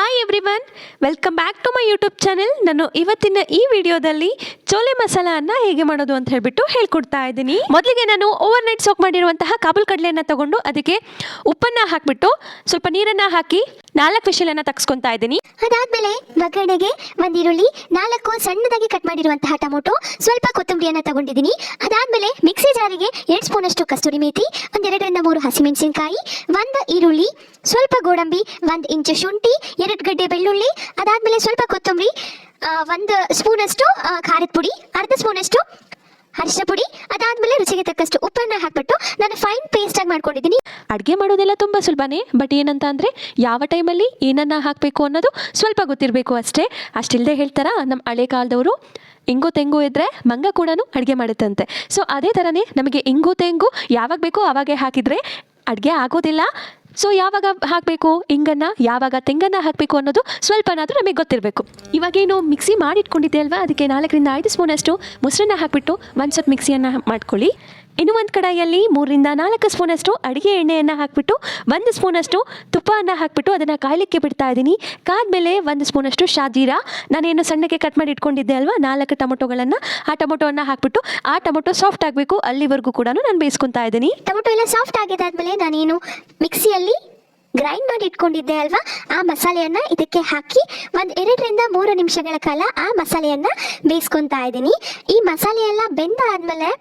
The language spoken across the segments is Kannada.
Hi everyone, welcome back to my YouTube channel. ನಾನು ಇವತ್ತಿನ ಈ ವಿಡಿಯೋದಲ್ಲಿ ಚೋಲೆ ಮಸಾಲವನ್ನು ಹೇಗೆ ಮಾಡೋದು ಅಂತ ಹೇಳ್ಬಿಟ್ಟು ಹೇಳ್ಕೊಡ್ತಾ ಇದ್ದೀನಿ. ಮೊದಲಿಗೆ ನಾನು ಓವರ್ ನೈಟ್ ಸೋಕ್ ಮಾಡಿರುವಂತಹ ಕಾಬೂಲ್ ಕಡಲೆಯನ್ನು ತಗೊಂಡು ಅದಕ್ಕೆ ಉಪ್ಪನ್ನು ಹಾಕಿಬಿಟ್ಟು ಸ್ವಲ್ಪ ನೀರನ್ನು ಹಾಕಿ 4 ವಿಷಲನ್ನು ತಗ್ಸ್ಕೊತಾ ಇದ್ದೀನಿ. ಅದಾದ್ಮೇಲೆ ಒಗ್ಗರಣೆಗೆ ಒಂದು ಈರುಳ್ಳಿ, 4 ಸಣ್ಣದಾಗಿ ಕಟ್ ಮಾಡಿರುವಂತಹ ಟೊಮೊಟೊ, ಸ್ವಲ್ಪ ಕೊತ್ತಂಬರಿಯನ್ನು ತಗೊಂಡಿದ್ದೀನಿ. ಅದಾದ್ಮೇಲೆ ಮಿಕ್ಸಿ ಜಾರಿಗೆ 2 ಸ್ಪೂನ್ ಅಷ್ಟು ಕಸ್ತೂರಿ ಮೇಥಿ, 1 2 ರಿಂದ 3 ಹಸಿಮೆಣಸಿನಕಾಯಿ, 1 ಈರುಳ್ಳಿ, ಸ್ವಲ್ಪ ಗೋಡಂಬಿ, 1 ಇಂಚು ಶುಂಠಿ, 2 ಗಡ್ಡೆ ಬೆಳ್ಳುಳ್ಳಿ, ಅದಾದ್ಮೇಲೆ ಸ್ವಲ್ಪ ಕೊತ್ತಂಬರಿ, 1 ಸ್ಪೂನ್ ಅಷ್ಟು ಖಾರದ ಪುಡಿ, ಅರ್ಧ ಸ್ಪೂನ್ ಅಷ್ಟು ಅರಿಶಿನ ಪುಡಿ, ಅದಾದ್ಮೇಲೆ ರುಚಿಗೆ ತಕ್ಕಷ್ಟು ಉಪ್ಪನ್ನು ಹಾಕ್ಬಿಟ್ಟು ನಾನು ಫೈನ್ ಪೇಸ್ಟ್ ಆಗಿ ಮಾಡ್ಕೊಂಡಿದ್ದೀನಿ. ಅಡುಗೆ ಮಾಡೋದೆಲ್ಲ ತುಂಬ ಸುಲಭನೇ, ಬಟ್ ಏನಂತ ಅಂದರೆ ಯಾವ ಟೈಮಲ್ಲಿ ಏನನ್ನು ಹಾಕಬೇಕು ಅನ್ನೋದು ಸ್ವಲ್ಪ ಗೊತ್ತಿರಬೇಕು ಅಷ್ಟೇ. ಅಷ್ಟಿಲ್ಲದೆ ಹೇಳ್ತಾರ ನಮ್ಮ ಹಳೆ ಕಾಲದವರು, ಇಂಗು ತೆಂಗು ಇದ್ದರೆ ಮಂಗ ಕೂಡ ಅಡುಗೆ ಮಾಡುತ್ತಂತೆ. ಸೊ ಅದೇ ಥರನೇ ನಮಗೆ ಇಂಗು ತೆಂಗು ಯಾವಾಗ ಬೇಕೋ ಆವಾಗೇ ಹಾಕಿದರೆ ಅಡುಗೆ ಆಗೋದಿಲ್ಲ. ಸೊ ಯಾವಾಗ ಹಾಕಬೇಕು ಇಂಗನ್ನು, ಯಾವಾಗ ತೆಂಗನ್ನು ಹಾಕಬೇಕು ಅನ್ನೋದು ಸ್ವಲ್ಪನಾದರೂ ನಮಗೆ ಗೊತ್ತಿರಬೇಕು. ಇವಾಗೇನು ಮಿಕ್ಸಿ ಮಾಡಿಟ್ಕೊಂಡಿದ್ದೆ ಅಲ್ವಾ, ಅದಕ್ಕೆ 4 ರಿಂದ 5 ಸ್ಪೂನ್ ಅಷ್ಟು ಮೊಸರನ್ನ ಹಾಕಿಬಿಟ್ಟು ಒಂದು ಸ್ವಲ್ಪ ಮಿಕ್ಸಿಯನ್ನು ಮಾಡ್ಕೊಳ್ಳಿ. ಇನ್ನು ಒಂದು ಕಡಾಯಲ್ಲಿ 3 ರಿಂದ 4 ಸ್ಪೂನ್ ಅಷ್ಟು ಅಡುಗೆ ಎಣ್ಣೆಯನ್ನು ಹಾಕಿಬಿಟ್ಟು 1 ಸ್ಪೂನ್ ಅಷ್ಟು ತುಪ್ಪವನ್ನು ಹಾಕಿಬಿಟ್ಟು ಅದನ್ನು ಕಾಯಲಿಕ್ಕೆ ಬಿಡ್ತಾ ಇದ್ದೀನಿ. ಕಾದ್ಮೇಲೆ 1 ಸ್ಪೂನ್ ಅಷ್ಟು ಶಾಜೀರಾ, ನಾನೇನು ಸಣ್ಣಗೆ ಕಟ್ ಮಾಡಿ ಇಟ್ಕೊಂಡಿದ್ದೆ ಅಲ್ವಾ 4 ಟೊಮೊಟೊಗಳನ್ನು, ಆ ಟೊಮೊಟೊವನ್ನು ಹಾಕಿಬಿಟ್ಟು ಆ ಟೊಮೊಟೊ ಸಾಫ್ಟ್ ಆಗಬೇಕು ಅಲ್ಲಿವರೆಗೂ ಕೂಡ ನಾನು ಬೇಯಿಸ್ಕೊತಾ ಇದ್ದೀನಿ. ಟೊಮೊಟೊ ಎಲ್ಲ ಸಾಫ್ಟ್ ಆಗಿದ್ದಾದ್ಮೇಲೆ ನಾನೇನು ಮಿಕ್ಸಿಯಲ್ಲಿ ಗ್ರೈಂಡ್ ಮಾಡಿ ಇಟ್ಕೊಂಡಿದ್ದೆ ಅಲ್ವಾ, ಆ ಮಸಾಲೆಯನ್ನ ಇದಕ್ಕೆ ಹಾಕಿ 1 2 ರಿಂದ 3 ನಿಮಿಷಗಳ ಕಾಲ ಆ ಮಸಾಲೆಯನ್ನ ಬೇಯಿಸ್ಕೊತಾ ಇದ್ದೀನಿ. ಈ ಮಸಾಲೆ ಎಲ್ಲ ಬೆಂದಾದ್ಮೇಲೆ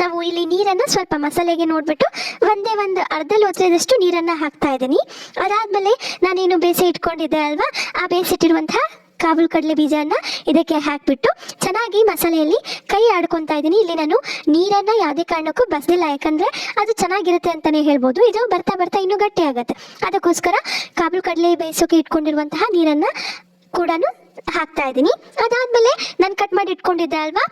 ನಾವು ಇಲ್ಲಿ ನೀರನ್ನು ಸ್ವಲ್ಪ ಮಸಾಲೆಗೆ ನೋಡ್ಬಿಟ್ಟು ಒಂದು ಅರ್ಧ ಲೋಟದಷ್ಟು ನೀರನ್ನು ಹಾಕ್ತಾ ಇದ್ದೀನಿ. ಅದಾದ್ಮೇಲೆ ನಾನೇನು ಬೇಯಿಸಿ ಇಟ್ಕೊಂಡಿದ್ದೆ ಅಲ್ವಾ, ಆ ಬೇಯಿಸಿಟ್ಟಿರುವಂತಹ ಕಾಬೂಲ್ ಕಡಲೆ ಬೀಜನ ಇದಕ್ಕೆ ಹಾಕಿಬಿಟ್ಟು ಚೆನ್ನಾಗಿ ಮಸಾಲೆಯಲ್ಲಿ ಕೈ ಆಡ್ಕೊತಾ ಇದ್ದೀನಿ. ಇಲ್ಲಿ ನಾನು ನೀರನ್ನು ಯಾವುದೇ ಕಾರಣಕ್ಕೂ ಬಸ್ದಿಲ್ಲ, ಯಾಕಂದರೆ ಅದು ಚೆನ್ನಾಗಿರುತ್ತೆ ಅಂತಲೇ ಹೇಳ್ಬೋದು. ಇದು ಬರ್ತಾ ಬರ್ತಾ ಇನ್ನೂ ಗಟ್ಟಿ ಆಗುತ್ತೆ, ಅದಕ್ಕೋಸ್ಕರ ಕಾಬೂಲ್ ಕಡಲೆ ಬೇಯಿಸೋಕೆ ಇಟ್ಕೊಂಡಿರುವಂತಹ ನೀರನ್ನು ಕೂಡ ಹಾಕ್ತಾ ಇದ್ದೀನಿ. ಅದಾದಮೇಲೆ ನಾನು ಕಟ್ ಮಾಡಿ ಇಟ್ಕೊಂಡಿದ್ದೆ ಅಲ್ವಾ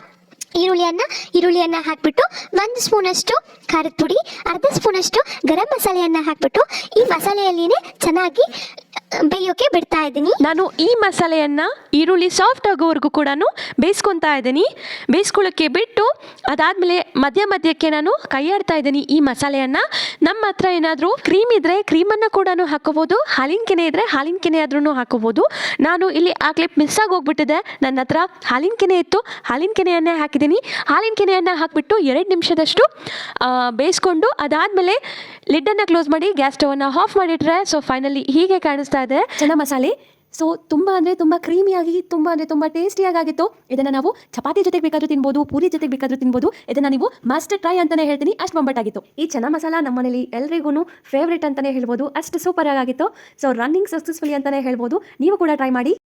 ಈರುಳ್ಳಿಯನ್ನು ಹಾಕಿಬಿಟ್ಟು 1 ಸ್ಪೂನ್ ಅಷ್ಟು ಖಾರದ ಪುಡಿ, ಅರ್ಧ ಸ್ಪೂನ್ ಅಷ್ಟು ಗರಂ ಮಸಾಲೆಯನ್ನು ಹಾಕಿಬಿಟ್ಟು ಈ ಮಸಾಲೆಯಲ್ಲಿನೇ ಚೆನ್ನಾಗಿ ಬೇಯೋಕೆ ಬಿಡ್ತಾ ಇದ್ದೀನಿ. ನಾನು ಈ ಮಸಾಲೆಯನ್ನು ಈರುಳ್ಳಿ ಸಾಫ್ಟ್ ಆಗೋವರೆಗೂ ಕೂಡ ಬೇಯಿಸ್ಕೊತಾ ಇದ್ದೀನಿ. ಬೇಯಿಸ್ಕೊಳ್ಳೋಕ್ಕೆ ಬಿಟ್ಟು ಅದಾದಮೇಲೆ ಮಧ್ಯಕ್ಕೆ ನಾನು ಕೈ ಆಡ್ತಾ ಇದ್ದೀನಿ ಈ ಮಸಾಲೆಯನ್ನು. ನಮ್ಮ ಹತ್ರ ಏನಾದರೂ ಕ್ರೀಮ್ ಇದ್ದರೆ ಕ್ರೀಮನ್ನು ಕೂಡ ಹಾಕೋಬೋದು, ಹಾಲಿನ ಕೆನೆ ಇದ್ದರೆ ಹಾಲಿನ ಕೆನೆ ಆದ್ರೂ ಹಾಕೋಬೋದು. ನಾನು ಇಲ್ಲಿ ಆ ಕ್ಲಿಪ್ ಮಿಸ್ ಆಗಿ ಹೋಗ್ಬಿಟ್ಟಿದೆ, ನನ್ನ ಹತ್ರ ಹಾಲಿನ ಕೆನೆ ಇತ್ತು, ಹಾಲಿನ ಕೆನೆಯನ್ನೇ ಹಾಕಿದ್ದೀನಿ. ಹಾಲಿನ ಕೆನೆಯನ್ನು ಹಾಕಿಬಿಟ್ಟು 2 ನಿಮಿಷದಷ್ಟು ಬೇಯಿಸ್ಕೊಂಡು ಅದಾದಮೇಲೆ ಲಿಡ್ಡನ್ನು ಕ್ಲೋಸ್ ಮಾಡಿ ಗ್ಯಾಸ್ ಸ್ಟವನ್ನು ಆಫ್ ಮಾಡಿಟ್ರೆ ಸೊ ಫೈನಲಿ ಹೀಗೆ ಕಾಣಿಸ್ತಾ ಇದೆ ಚೆನ್ನ ಮಸಾಲೆ. ಸೊ ತುಂಬ ಅಂದರೆ ತುಂಬ ಕ್ರೀಮಿಯಾಗಿ, ತುಂಬ ಅಂದರೆ ತುಂಬ ಟೇಸ್ಟಿಯಾಗಿತ್ತು. ಇದನ್ನು ನಾವು ಚಪಾತಿ ಜೊತೆಗೆ ಬೇಕಾದರೂ ತಿನ್ಬೋದು, ಪೂರಿ ಜೊತೆಗೆ ಬೇಕಾದರೂ ತಿನ್ಬೋದು. ಇದನ್ನು ನೀವು ಮಸ್ಟ್ ಟ್ರೈ ಅಂತಲೇ ಹೇಳ್ತೀನಿ, ಅಷ್ಟು ಬೊಂಬಟ್ಟಾಗಿತ್ತು. ಈ ಚೆನ್ನ ಮಸಾಲ ನಮ್ಮ ಮನೇಲಿ ಎಲ್ರಿಗೂ ಫೇವ್ರೇಟ್ ಅಂತಲೇ ಹೇಳ್ಬೋದು, ಅಷ್ಟು ಸೂಪರ್ ಆಗಿತ್ತು. ಸೊ ರನ್ನಿಂಗ್ ಸಕ್ಸಸ್ಫುಲಿ ಅಂತಲೇ ಹೇಳ್ಬೋದು. ನೀವು ಕೂಡ ಟ್ರೈ ಮಾಡಿ.